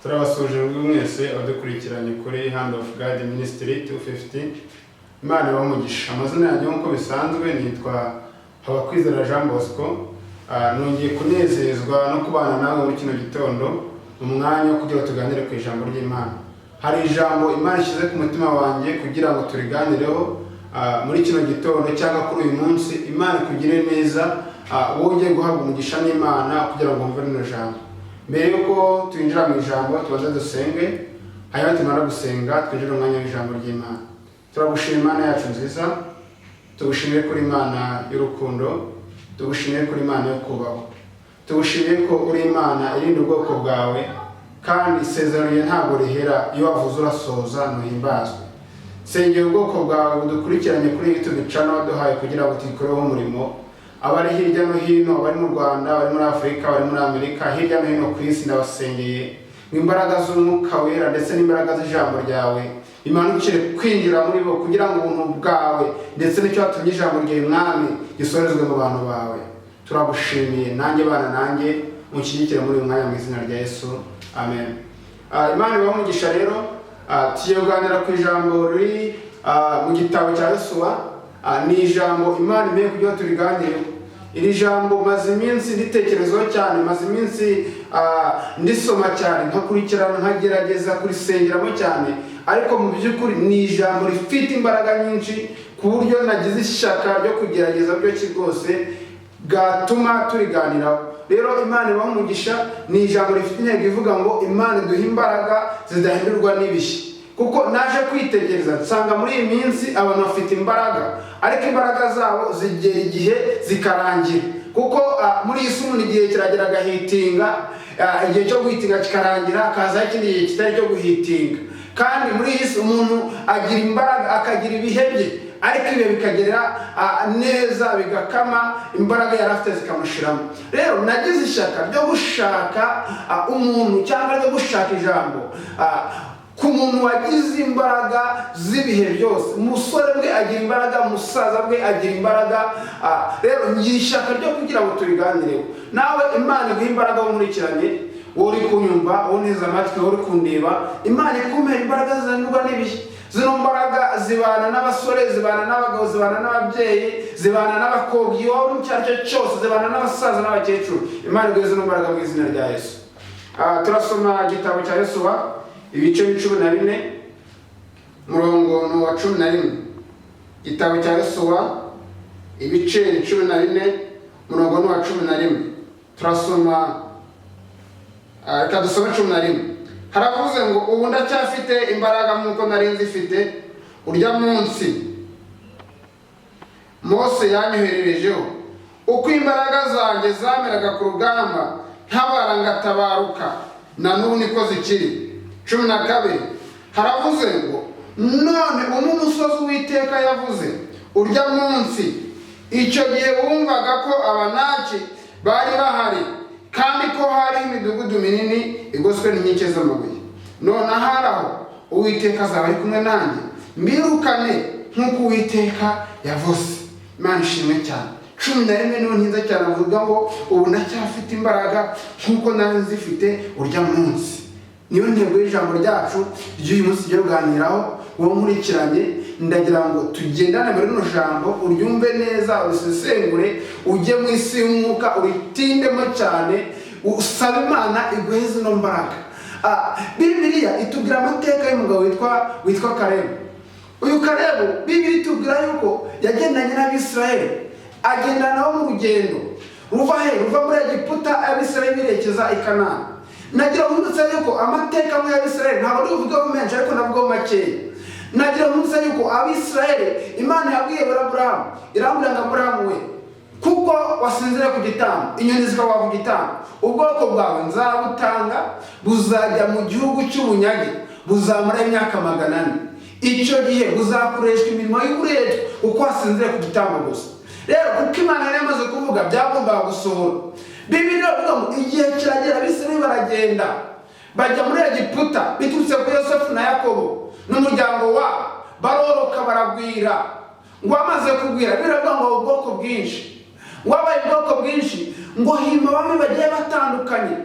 turabasuje mwese abadukurikiranye kuri Hand of God Ministry 250. Imana bamugisha. Amazina yanjye nkuko bisanzwe nitwa Habakwizera Jean Bosco. Nongeye kunezezwa no kubana nawe muri kino gitondo umwanya kugira tuganire ku ijambo ry'Imana. Hari ijambo Imana ishyize ku mutima wanjye kugira ngo turiganireho muri kino gitondo cyangwa kuri uyu munsi. Imana kugire neza wowe ugiye guhabwa umugisha n'Imana kugira ngo umve rino jambo. Mbere yuko twinjira mu ijambo tubaze dusenge, hanyuma tumara gusenga twinjira mu mwanya w'ijambo ry'Imana. Turagushimira Imana yacu nziza, tugushimiye kuri Imana y'urukundo, tugushimiye kuri Imana yo kubaho, tugushimiye ko uri Imana irinda ubwoko bwawe kandi isezerano rye ntabwo rihera, iyo wavuze urasoza ntuhimbazwe. Sengera ubwoko bwawe budukurikiranye kuri YouTube channel waduhaye kugira ngo tuyikoreho umurimo. Abari hirya no hino, abari mu Rwanda, abari muri Afrika, abari muri Amerika, hirya no hino ku isi ndabasengeye imbaraga z'umwuka wera ndetse n'imbaraga z'ijambo ryawe imanukire kwinjira muri bo kugira ngo ubuntu bwawe ndetse n'icyo watumye ijambo ryawe Mwami gisorezwe mu bantu bawe. Turagushimiye nanjye bana nanjye mushyigikire muri uyu mwanya mu izina rya Yesu, amen. Imana ibamugisha rero. Tugiye kuganira ku ijambo riri mu gitabo cya Yosuwa. Ni ijambo Imana imeye kugira ngo turiganireho. Iri jambo maze iminsi nditekerezaho cyane, maze iminsi ndisoma cyane, nkakurikirana nkagerageza kurisengeramo cyane, ariko mu by'ukuri ni ijambo rifite imbaraga nyinshi ku buryo nagize ishaka ryo kugerageza byose rwose gatuma turiganiraho. Rero Imana ibamugisha. Ni ijambo rifite intego ivuga ngo Imana iduha imbaraga zidahindurwa n'ibishyi. Kuko naje kwitegereza nsanga muri iyi minsi abantu bafite imbaraga, ariko imbaraga zabo zigera igihe zikarangira. Kuko muri iyi si umuntu igihe kiragera agahitinga, igihe cyo guhitinga kikarangira, akazaho ikindi gihe kitari cyo guhitinga. Kandi muri iyi si umuntu agira imbaraga akagira ibihe bye, ariko ibihe bikagerera neza bigakama, imbaraga yari afite zikamushiramo. Rero nagize ishaka ryo gushaka umuntu cyangwa ryo gushaka ijambo ku muntu wagize imbaraga z'ibihe byose. Umusore bwe agira imbaraga, umusaza bwe agira imbaraga. Rero ngira ishaka ryo kugira ngo turiganireho. Nawe Imana iguha imbaraga wumurikiranye, wowe uri kunyumva, wowe uneze amatwi, wowe uri kundeba. Imana ikumera imbaraga zidahindurwa n'ibihe. Zino mbaraga zibana n'abasore, zibana n'abagabo, zibana n'ababyeyi, zibana n'abakobwa, iyo uri mu cyaro cyose, zibana n'abasaza n'abakecuru. Imana iguhe zino mbaraga mu izina rya Yesu. Turasoma igitabo cya Yosuwa ibice 14 murongo wa 11. Igitabo cya Yosuwa ibice 14 murongo wa 11. Turasoma reka dusome 11. Haravuze ngo ubu ndacyafite imbaraga nk'uko nari nzifite urya munsi Mose yanyohererejeho, uko imbaraga zanjye zameraga ku rugamba ntabara ngatabaruka, na n'ubu niko zikiri. 12. Haravuze ngo none umusozi Uwiteka yavuze urya munsi, icyo gihe wumvaga ko Abanaki bari bahari kandi ko hari imidugudu minini igoswe n'inkike z'amabuye. None aharaho Uwiteka azaba ari kumwe nanjye, mbirukane nk'uko Uwiteka yavuze. Imana ishimwe cyane. 11 niho ntinza cyane avuga ngo ubu ndacyafite imbaraga nk'uko nari nzifite urya munsi. Niyo ntego y'ijambo ryacu ry'uyu munsi ryo kuganiraho. Wowe nkurikiranye ndagira ngo tugendane muri rino jambo, uryumve neza, urisesengure, ujye mu isi y'umwuka, uritindemo cyane, usaba Imana iguhe zino mbaraga. Bibiliya itubwira amateka y'umugabo witwa Kalebu. Uyu Kalebu Bibiliya itubwira yuko yagendanye n'Abisirayeli, agendana nabo mu rugendo ruva muri Egiputa, Abisirayeli berekeza i Kanani. Nagira umunsi yuko amateka muri Abisirayeli ntabwo ari uvugaho menshi, ariko navugaho makeya. Nagira umunsi yuko Abisirayeli Imana yabwiye Aburahamu, irambwira ngo Aburahamu we, kuko wasinzira ku gitambo, inyoni zikagwa ku gitambo, ubwoko bwawe nzabutanga, buzajya mu gihugu cy'ubunyage, buzamara imyaka 400. Icyo gihe buzakoreshwa imirimo y'uburetwa uko wasinzira ku gitambo gusa. Rero kuko Imana yari yamaze kuvuga byagombaga gusohora. Bibiliya ivuga ngo igihe kiragera Abisirayeli baragenda bajya muri Egiputa biturutse ku Yosefu na Yakobo n'umuryango wabo, baroroka baragwira. Ngo amaze kugwira biravuga ngo ubwoko bwinshi, wabaye ubwoko bwinshi, ngo hima bamwe bagiye batandukanye.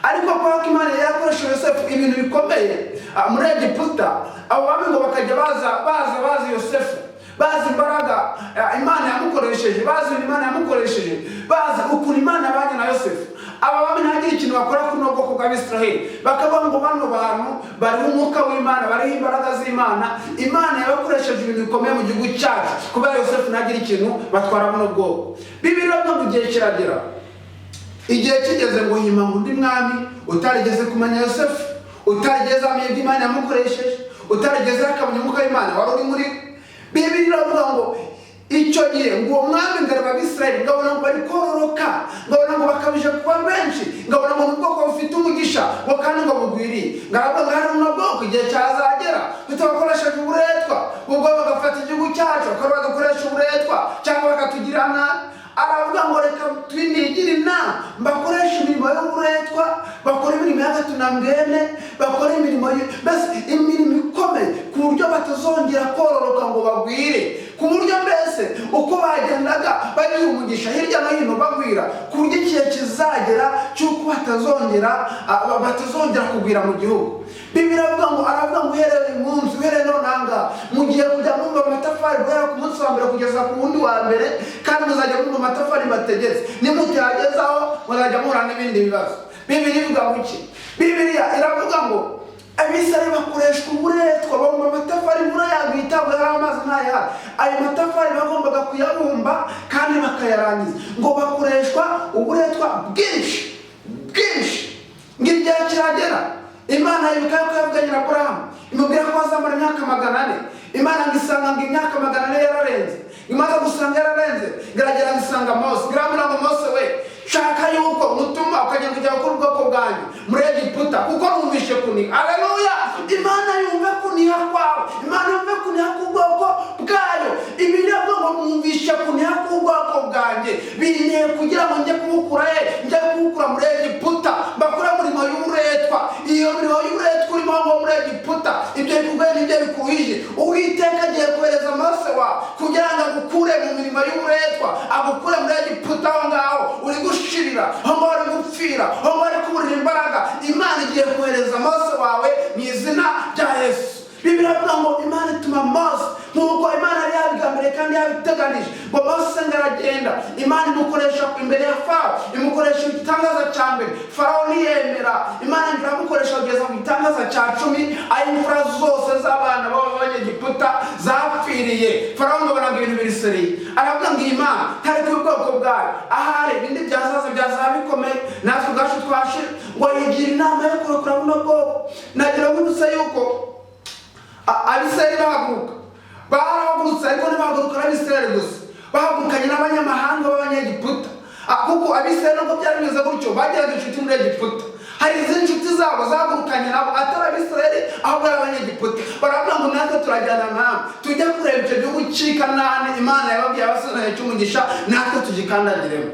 Ariko kwa Imana yakoresheje Yosefu ibintu bikomeye muri Egiputa. Abo bami ngo bakajya baza Yosefu, bazi imbaraga Imana yamukoresheje, bazi Imana yamukoresheje, bazi ukuntu Imana yabanye na Yosefu. Aba bami ntagira ikintu bakora kuri no bwoko bw'Abisiraheli, bakavuga ngo bano bantu bariho umwuka w'Imana, bariho imbaraga z'Imana. Imana yabakoresheje ibintu bikomeye mu gihugu cyacu, kubera Yosefu ntagira ikintu batwara buno bwoko. Bibiliya ngo igihe kiragera, igihe kigeze ngo hima undi mwami utarigeze kumenya Yosefu, utarigeze amenya ibyo Imana yamukoresheje, utarigeze akamenya umwuka w'Imana wari uri muri. Bibiliya iravuga ngo icyo gihe ngo uwo mwami ngareba Abisirayeli ngabona ngo bari kororoka, ngabona ngo bakabije kuba benshi, ngabona ngo ubwoko bufite umugisha ngo kandi ngo bugwiriye. Ngaravuga ngo hari uno bwoko igihe cyazagera tutabakoresheje uburetwa, ubwo bagafata igihugu cyacu bakaba bagakoresha uburetwa cyangwa bakatugira nabi. Aravuga ngo reka twinigire inama bakoresha imirimo y'uburetwa, bakora imirimo y'agatunambwene, bakora imirimo mbese imirimo ikomeye ku buryo batazongera kororoka ngo bagwire, ku buryo mbese uko bagendaga bagira umugisha hirya no hino bagwira, ku buryo igihe kizagera cy'uko batazongera kugwira mu gihugu. Bibiliya aravuga ngo uhereye umunsi, uhereye nonanga mugiye kujya mwumva amatafari guhera ku munsi wa mbere kugeza ku wundi wa mbere, kandi muzajya mwumva amatafari bategetse. Nimutyagezaho muzajya muhura n'ibindi bibazo. Bibiliya ivuga ngo iki? Bibiliya iravuga ngo Abisirayeli bakoreshwa uburetwa, bumva amatafari imvura yagwitabwaho amazi ntayahari. Ayo matafari bagombaga kuyabumba kandi bakayarangiza, ngo bakoreshwa uburetwa bwinshi. Ng'igihe kiragera Imana yibuka yuko yavuganye na Aburahamu, imubwira ko azamara imyaka 400. Imana ngisanga ngo imyaka 400 yararenze. Imaze gusanga yararenze, ngaragera ngisanga Mose. Ngiramubwira ngo Mose we, shaka yuko mutuma ukagenda kujya gukora ubwoko bwanyu muri Egiputa, kuko numvishe kuniha. Haleluya! Imana yumve kuniha kwawe, Imana yumve kuniha k'ubwoko bwayo. Ibibiliya ngo numvishe kuniha k'ubwoko bwanjye, binteye kugira ngo njye kubukura muri Egiputa, bakora umurimo y'uburetwa. Iyo mirimo y'uburetwa urimo ngo muri Egiputa, ibyo bikugoye n'ibyo bikuhije, Uwiteka agiye kohereza Mose wawe kugira ngo agukure mu mirimo y'uburetwa, agukure muri Egiputa. Aho ngaho uri gushirira, aho ngaho uri gupfira, aho ngaho uri kuburira imbaraga. Imana igiye kohereza Mose wawe mu izina rya Yesu. Bibiliya ivuga ngo Imana ituma Mose nk'uko Imana yari yabigambiriye kandi yabiteganije, ngo Mose aragenda. Imana imukoresha imbere ya Farawo, imukoresha igitangaza cya mbere. Farawo ntiyemera, Imana iramukoresha kugeza mu gitangaza cya 10, aho imfura zose z'abana b'Abanyegiputa zapfiriye. Farawo ngo baranga ibintu biriseriye, aravuga ngo Imana ntari ku bwoko bwayo, ahari ibindi byazaza bikomeye natwe ubwacu twashira, ngo yigira inama yo kurokora buno bwoko. Nagira ngo nuse yuko Abisirayeli bahagurutse, ariko ntibahaguruka n'Abisirayeli gusa, bahagurukanye n'abanyamahanga b'Abanyegiputa. Kuko Abisirayeli nubwo byari bimeze gutyo, bagiraga inshuti muri Egiputa. Hari izindi nshuti zabo zahagurukanye nabo atari Abisirayeli, ahubwo ari Abanyegiputa. Baravuga ngo natwe turajyana nawe tujya kureba icyo gihugu cy'i Kanani Imana yababwiye abasirayeli cy'umugisha, natwe tugikandagiremo.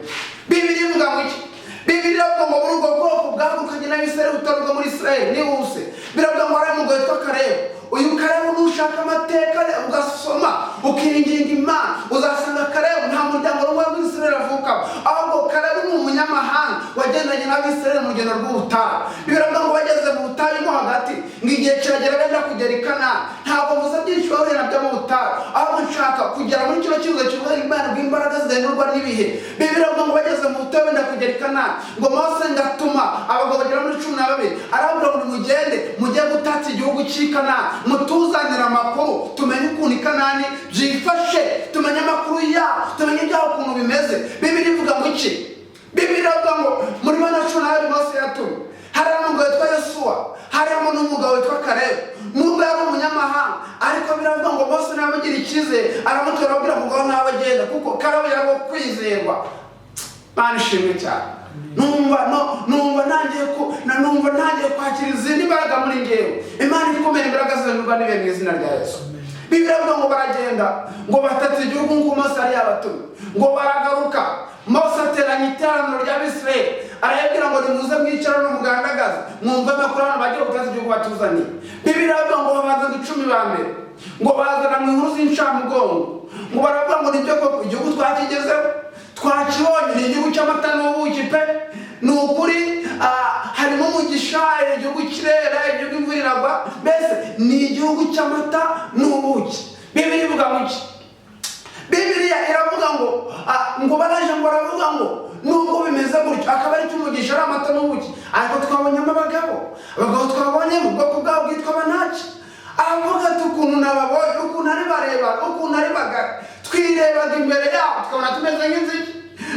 Bibiliya ivuga ngo iki? Bibiliya ivuga ngo muri ubwo bwoko bwahagurukanye n'Abisirayeli butorwa muri Isirayeli nihuse. Biravuga ngo hari umugabo witwa Kalebu. Uyu Kalebu nushaka amateka ugasoma ukiringinga Imana, uzasanga Kalebu nta muryango rumwe w'Isirayeli avukamo, ahubwo Kalebu ni umunyamahanga wagendanye n'Abisirayeli mu rugendo rw'ubutayu. Biravuga ngo bageze mu butayu mo hagati, ngo igihe kiragera benda kugera i Kanani. Ntabwo muza byinshi bahuye nabyo mu butayu, ahubwo nshaka kugera muri kino kibuga kivuga Imana bw'imbaraga zidahinurwa n'ibihe. Biravuga ngo bageze mu butayu benda kugera i Kanani, ngo Mose ngatuma abagabo bagera muri 12, arababwira ngo mugende mujye gutatsa igihugu cy'i Kanani, mutuzanira amakuru, tumenye ukuntu i Kanani byifashe, tumenye amakuru yabo, tumenye ibyaho ukuntu bimeze. Bibiliya ivuga ngo iki? Bibiliya ivuga ngo muri bana 12 Mose yatumye, hari umugabo witwa Yosuwa, harimo n'umugabo witwa Kalebu. Nubwo yari umunyamahanga, ariko biravuga ngo Mose nabagira icyizere, aramutora abwira ngo ngaho nawe agenda, kuko Kalebu yari uwo kwizerwa. Mana ishimwe cyane. Numva ntangiye kwakira izindi mbaraga muri ngewe. Imana ikomeye imbaraga zihinurwa n'ibihe mu izina rya Yesu. Bibiliya ivuga ngo baragenda, ngo batatse igihugu nk'uko Mose yari yabatumye, ngo baragaruka. Mose ateranya iteraniro ry'Abisirayeli, arayabwira ngo nimuze mwicarane umugandagazi, mwumve amakuru abantu bagiye gutatsa igihugu batuzaniye. Bibiliya ivuga ngo babanza 10 ba mbere, ngo bazana mu nkuru z'incamugongo, ngo baravuga ngo nibyo koko igihugu twakigezeho, twakibonye, ni igihugu cy'amata n'ubuki pe. ni ukuri harimo umugisha, igihugu kirera, igihugu imvura iragwa, mbese ni igihugu cy'amata n'ubuki. Bibiliya ivuga ngo iki? Bibiliya iravuga ngo baraje ngo baravuga ngo nubwo bimeze gutyo akaba ari cy'umugisha ari amata n'ubuki, ariko twabonyemo abagabo twabonye mu bwoko bwabo bwitwa Abanaki. Aravuga ati ukuntu nababonye, ukuntu ari bareba, ukuntu ari bagari, twirebaga imbere yabo tukabona tumeze nk'inzige.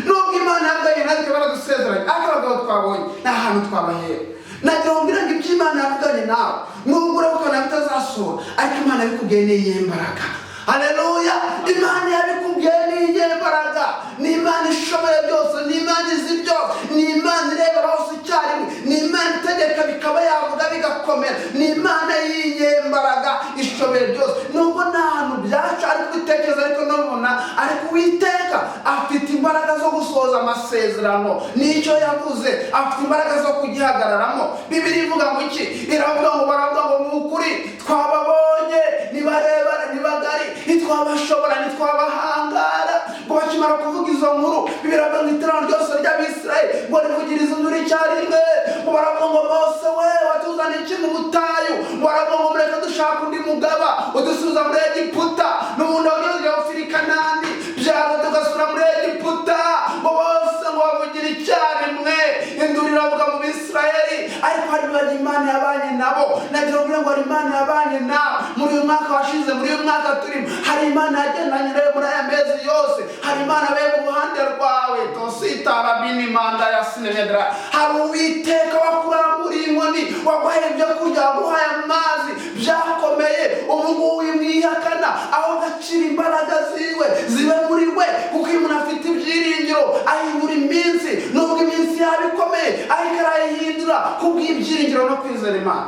Nubwo Imana yabwiye natwe baradusezeranye, ariko abagabo twabonye nta hantu twabahera. Nagira ngo mbwira ngo ibyo Imana yavuganye nawe nubwo urabona bitazasohora, ariko Imana yabikubwiye n'iyihe mbaraga. Haleluya! Imana yabikubwiye n'iyihe mbaraga. Ni Imana ishoboye byose, ni Imana izi byose, ni Imana irebera hose icyarimwe, ni Imana itegeka bikaba yavuga bigakomera, ni Imana y'iyihe mbaraga ishoboye byose. Nubwo nta hantu byaca ariko ubitekereza, ariko nubona ariko Uwiteka afite imbaraga zo gusohoza amasezerano n'icyo yavuze, afite imbaraga zo kugihagararamo. Bibiliya ivuga ngo iki? Iravuga ngo baravuga ngo ni ukuri twababonye, nibarebana, nibagari, ntitwabashobora, ntitwabahangara. Ngo bakimara kuvuga izo nkuru, biravuga ngo iteraniro ryose ry'Abisirayeli ngo rivugirize induru icyarimwe. Ngo baravuga ngo Mose we watuzaniye iki mu butayu? Ngo baravuga ngo mureke dushaka undi mugaba udusubiza muri Egiputa, n'ubundi wagiye ufiri Kanani, byago tugasubira muri Egiputa. Ngo bose ngo bavugira icyarimwe, induru iravuga mu Bisirayeli. Ariko hari Imana yabanye nabo. Nagira ngo hari Imana yabanye nabo muri uyu mwaka washize, muri uyu mwaka turimo. Hari Imana yagendanye nawe muri aya mezi yose. Hari Imana abaye mu ruhande rwawe. Tositara bini manda ya sinemedra. Hari Uwiteka wakuramburiye inkoni, waguhaye ibyo kurya, waguhaye amazi byakomeye. Ubu ngubu wimwihakana, aho gacira imbaraga ziwe zibe muri we, kuko iyo umuntu afite ibyiringiro ahindura iminsi. Nubwo iminsi yaba ikomeye, ariko arayihindura kubw'ibyiringiro no kwizera Imana.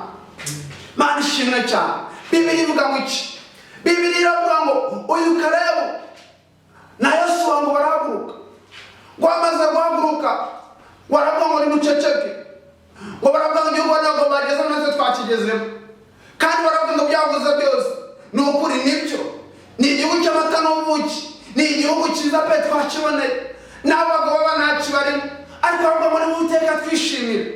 Mana ishimwe cyane. Bibiliya ivuga ngo iki? Bibiliya iravuga ngo uyu Kalebu na Yosuwa ngo barahaguruka. Ngo bamaze guhaguruka baravuga ngo nimuceceke. Ngo baravuga ngo igihugu ntabwo bageze natwe twakigezemo, kandi baravuga ngo byavuze byose ni ukuri, nibyo. Ni igihugu cy'amata n'ubuki, ni igihugu cyiza pe twakiboneye, n'abagabo b'Abanaki barimo. Ariko baravuga ngo nimuwiteka twishimire,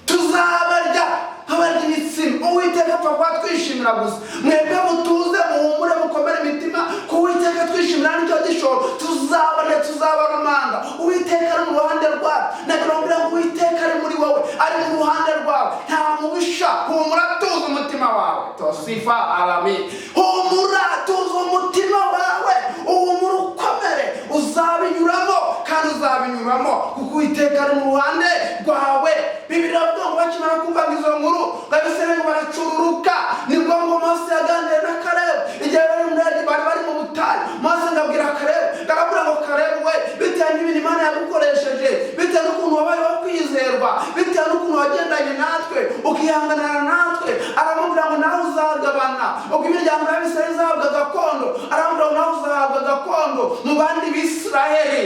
tuzabarya nk'abarya imitsima. Uwiteka apfa kuba twishimira gusa. Mwebwe mutuze, muhumure, mukomere imitima, ko Uwiteka twishimira nicyo gishoro. Tuzabarya, tuzabarumanga. Uwiteka ari mu ruhande rwawe. Nagira ngo mbwira ngo Uwiteka ari muri wowe, ari mu ruhande rwawe. Nta mubisha. Humura, tuza umutima wawe. Tosifa alami. Humura, tuza umutima wawe. Uhumura ukomere, uzabinyuramo kandi uzabinyuramo, kuko Uwiteka ari mu ruhande rwawe. Bibiliya iravuga ngo bakimara kumva izo nkuru, Abisirayeli baracururuka. Nibwo ngo Mose yaganiriye na Kalebu igihe bari mu butayu. Mose ngabwira Kalebu, ngabwira ngo Kalebu we, bitewe n'ibintu Imana yagukoresheje, bitewe n'ukuntu wabaye wo kwizerwa, bitewe n'ukuntu wagendanye natwe ukihanganira natwe, aramubwira ngo nawe uzagabana. Ubwo imiryango y'Abisirayeli izahabwa gakondo, aramubwira ngo nawe uzahabwa gakondo mu bandi Bisirayeli.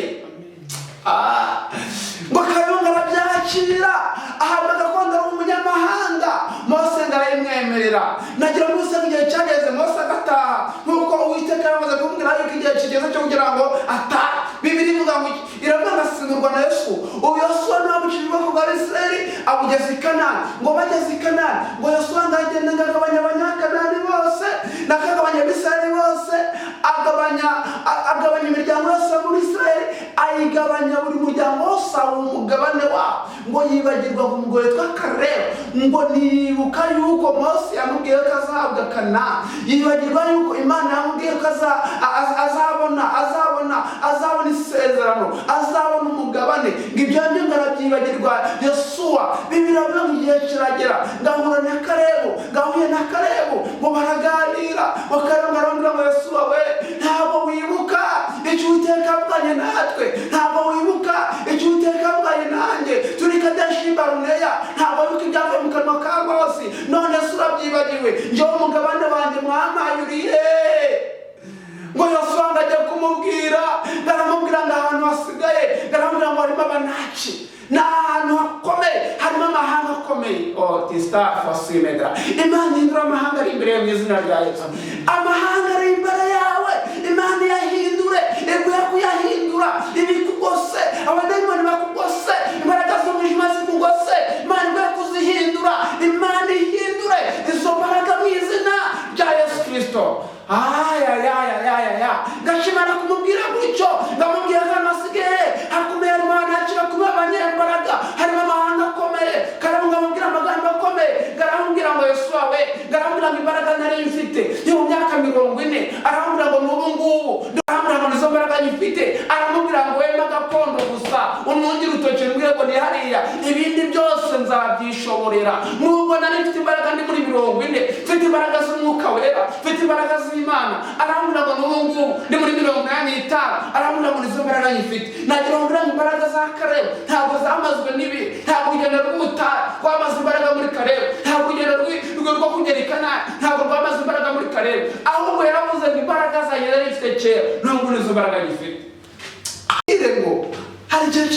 Ngo Kalebu arabyakira, ahabwa gakondo ari umunyamahanga. Mose ndarayimwemerera. Nagira ngo Mose igihe cyageze, Mose agataha, nk'uko Uwiteka yamaze kumubwira yuko igihe kigeze cyo kugira ngo atahe. Bibiliya ivuga ngo iravuga ngo asimburwa na Yosuwa. Ubu Yosuwa niwe wabujije ubwoko bw'Abisirayeli abugeza i Kanani. Ngo bageze i Kanani, ngo Yosuwa ngagenda ngagabanya Abanyakanani bose, nakagabanya Abisirayeli bose, agabanya imiryango yose muri Isirayeli, ayigabanya buri muryango wose umugabane wabo. Ngo yibagirwa ku mugore witwa Kalebu. Ngo nibuka yuko Mose yamubwiye ko azahabwa Kanani, yibagirwa yuko Imana yamubwiye ko azabona isezerano, azabona umugabane. Ngo ibyo ngibyo ngarabyibagirwa Yosuwa. Bibiliya iravuga ngo igihe kiragera, ngahura na Kalebu, ngahuye na Kalebu, ngo baraganira. Kalebu arambwira ngo Yosuwa we, ntabwo wibuka icyo Uwiteka avuganye natwe, ntabwo wibuka icyo Uwiteka avuganye nanjye turi Kadeshi Baruneya, ntabwo wibuka ibyavuye mu kanwa ka Mose. None se urabyibagiwe? Njyewe umugabane wanjye mwampaye urihe? Ngo Yosuwa ngajya kumubwira, ngaramubwira ngo ahantu hasigaye, ngaramubwira ngo harimo Abanaki, ni ahantu hakomeye, harimo amahanga akomeye. Tista fasimedra. Imana ihindura amahanga ari imbere mu izina rya Yesu. Amahanga ari imbere yawe, Imana yahindure, iguye kuyahindura ibikugose, abadayimoni bakugose, imbaraga zo mu gashimana kumubwira gutyo, ngamubwira ko amasigaye hakomeye Imana yakira kuba abanyembaraga, harimo amahanga akomeye, ngamubwira amagambo akomeye, ngamubwira ngo Yesu wawe, ngamubwira ngo imbaraga nari mfite yo mu myaka 40, aramubwira ngo n'ubu ngubu, aramubwira ngo nizo mbaraga nyifite, aramubwira ngo wema gakondo gusa unungire urutoki mbwire ngo ni hariya, ibindi byose nzabyishoborera. Nubwo nari mfite imbaraga ndi muri 40, mfite imbaraga z'umwuka wera, mfite imbaraga z'Imana, aramubwira ngo n'ubu ngubu ndi muri 85, aramubwira ngo nizo mbaraga nyifite. Nagira ngo imbaraga za Kalebu ntabwo zamazwe n'ibi, ntabwo urugendo rw'ubutayu rwamaze imbaraga muri Kalebu, ntabwo urugendo rwo kugera i Kanani ntabwo rwamaze imbaraga muri Kalebu, ahubwo yaravuze ngo imbaraga zanjye nari mfite kera nubwo nizo mbaraga nyifite. Ngo hari igihe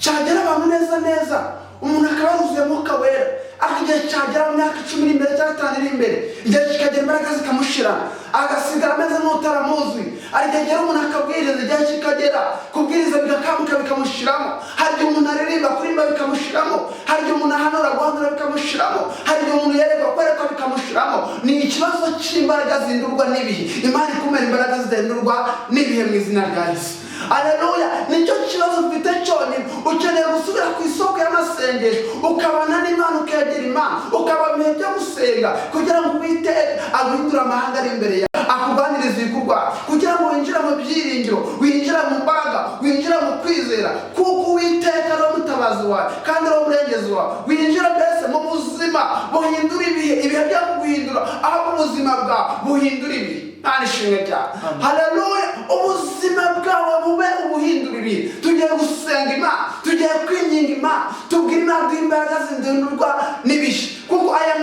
cyagera abantu neza umuntu akaba yaruzuye Mwuka Wera, ariko igihe cyagera mu myaka 10 iri imbere cyangwa 5 iri imbere, igihe kikagera imbaraga zikamushira agasigara ameze nk'utaramuzi. Ari igihe umuntu akabwiriza, igihe kikagera kubwiriza bigakamuka bikamushiramo. Hari igihe umuntu aririmba kuririmba bikamushiramo, hari igihe umuntu ahanura guhanura bikamushiramo, hari igihe umuntu yereka kwerekwa bikamushiramo. Ni ikibazo cy'imbaraga zindurwa n'ibihe. Imana ikumera imbaraga zidahindurwa n'ibihe mu izina rya Yesu. Haleluya. Nicyo kibazo mfite cyonyine, ukeneye gusubira ku isoko y'amasengesho, ukabana n'Imana, ukegera Imana, ukaba mu bihe byo gusenga kugira ngo Uwiteka aguhindure amahanga ari imbere yawe, akuganirize ibikorwa, kugira ngo winjire mu byiringiro, winjire mu mbaraga, winjire mu kwizera, kuko Uwiteka ari umutabazi wawe kandi ari umurengezi wawe. Winjire mbese mu buzima buhindura ibihe byo guhindura, aho ubuzima bwawe buhindura ibihe. Ishimwe cyane. Haleluya. Ubuzima bwawe bube ubuhindura ibihe. Tugiye gusenga Imana, tugiye kwinginga Imana, tubwire Imana imbaraga zindurwa n'ibihe, kuko aya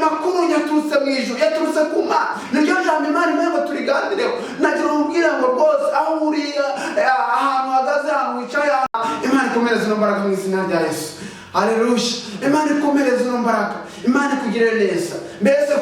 makuru yaturutse mu ijuru, yaturutse ku Mana. Niryo jambo Imana imwe turigandireho. Nagira umubwira ngo rwose aho uri, ahantu uhagaze, ahantu wicaye, Imana ikomereze izo mbaraga mu izina rya Yesu. Haleluya. Imana ikomereze izo mbaraga, Imana ikugirire neza. Mbese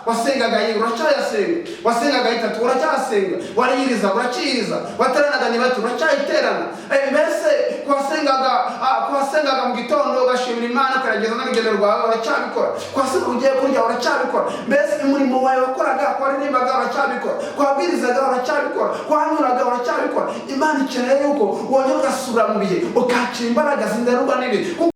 wasengaga yego uracyayasenga, wasengaga itatu uracyasenga, wariyiriza uraciyiriza, wateranaga ni batu uracyayiterana. Mbese kwasengaga mu gitondo ugashimira Imana ukarageza n'urugendo rwawe uracyabikora, kwasenga ugiye kurya uracyabikora. Mbese umurimo wawe wakoraga, kwaririmbaga uracyabikora, kwabwirizaga uracyabikora, kwanyuraga uracyabikora. Imana ikeneye yuko wongera ugasubira mu bihe ukakira imbaraga zindarurwa n'ibihe.